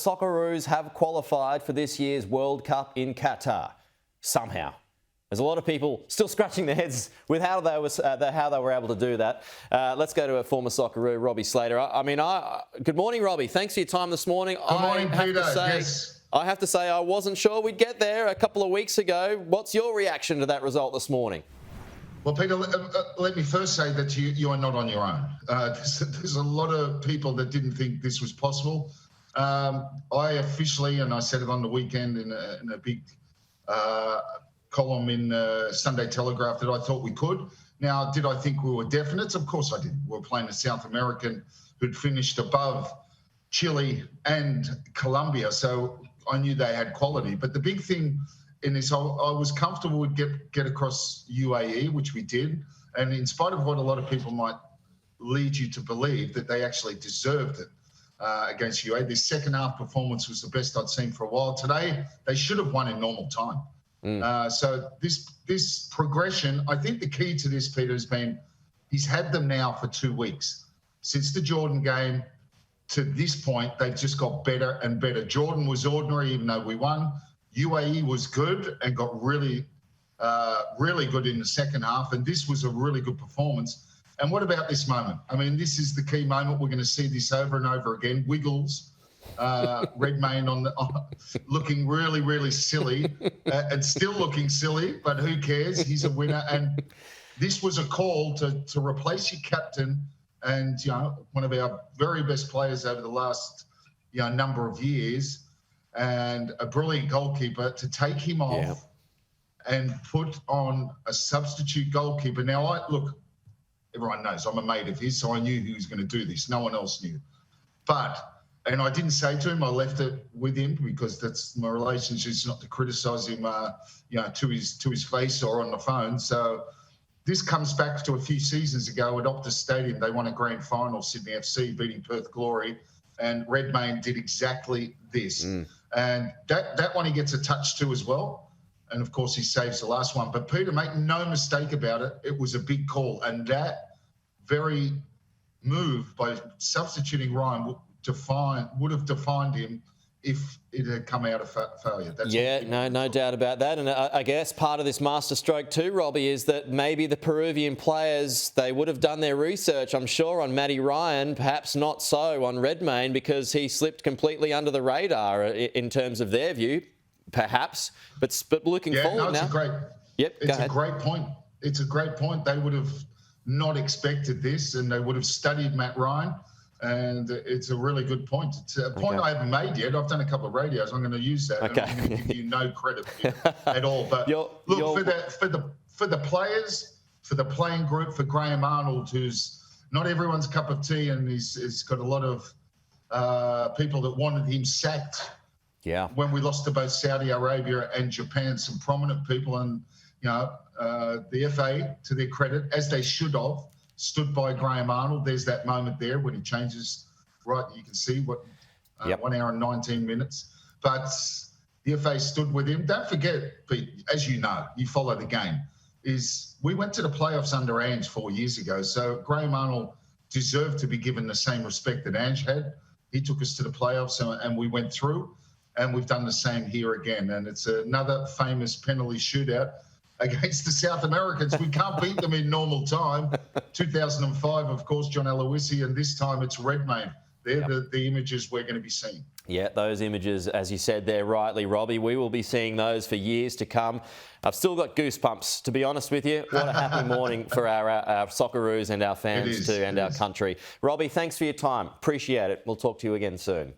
Socceroos have qualified for this year's World Cup in Qatar. Somehow. There's a lot of people still scratching their heads with how they were able to do that. Let's go to a former Socceroo, Robbie Slater. Good morning, Robbie. Thanks for your time this morning. Good morning, Peter. Yes. I have to say I wasn't sure we'd get there a couple of weeks ago. What's your reaction to that result this morning? Well, Peter, let me first say that you are not on your own. There's a lot of people that didn't think this was possible. I officially, and I said it on the weekend in a big column in Sunday Telegraph, that I thought we could. Now, did I think we were definite? Of course I did. We were playing a South American who'd finished above Chile and Colombia, so I knew they had quality. But the big thing in this, I was comfortable we'd get across UAE, which we did. And in spite of what a lot of people might lead you to believe, that they actually deserved it against UAE. Their second half performance was the best I'd seen for a while. Today, they should have won in normal time. So this progression, I think the key to this, Peter, has been he's had them now for 2 weeks. Since the Jordan game to this point, they've just got better and better. Jordan was ordinary, even though we won. UAE was good and got really good in the second half. And this was a really good performance. And what about this moment? I mean, this is the key moment. We're going to see this over and over again. Wiggles, Redmayne looking really, really silly and still looking silly, but who cares? He's a winner. And this was a call to replace your captain and, one of our very best players over the last, number of years, and a brilliant goalkeeper, to take him off and put on a substitute goalkeeper. Now, look, everyone knows I'm a mate of his, so I knew he was going to do this. No one else knew. And I didn't say to him, I left it with him, because that's my relationship, is not to criticise him, to his face or on the phone. So this comes back to a few seasons ago at Optus Stadium. They won a grand final, Sydney FC, beating Perth Glory, and Redmayne did exactly this. And that one he gets a touch to as well. And, of course, he saves the last one. But, Peter, make no mistake about it, it was a big call. And that very move by substituting Ryan would have defined him if it had come out of failure. No doubt about that. And I guess part of this masterstroke too, Robbie, is that maybe the Peruvian players, they would have done their research, I'm sure, on Matty Ryan, perhaps not so on Redmayne, because he slipped completely under the radar in terms of their view, perhaps. But looking forward now. It's a great point. It's a great point. They would have not expected this, and they would have studied Matt Ryan. And it's a really good point. It's a point I haven't made yet. I've done a couple of radios. I'm going to use that. Okay. And I'm going to give you no credit at all. But for the players, for the playing group, for Graham Arnold, who's not everyone's cup of tea, and he's got a lot of people that wanted him sacked. Yeah. When we lost to both Saudi Arabia and Japan, some prominent people, and the FA, to their credit, as they should have, stood by Graham Arnold. There's that moment there when he changes, right? You can see 1 hour and 19 minutes. But the FA stood with him. Don't forget, Pete, as you know, you follow the game, is we went to the playoffs under Ange 4 years ago. So Graham Arnold deserved to be given the same respect that Ange had. He took us to the playoffs and we went through, and we've done the same here again. And it's another famous penalty shootout against the South Americans. We can't beat them in normal time. 2005, of course, John Aloisi, and this time it's Redmayne. They're the images we're going to be seeing. Yeah, those images, as you said there rightly, Robbie, we will be seeing those for years to come. I've still got goosebumps, to be honest with you. What a happy morning for our Socceroos and our fans too, and our country. Robbie, thanks for your time. Appreciate it. We'll talk to you again soon.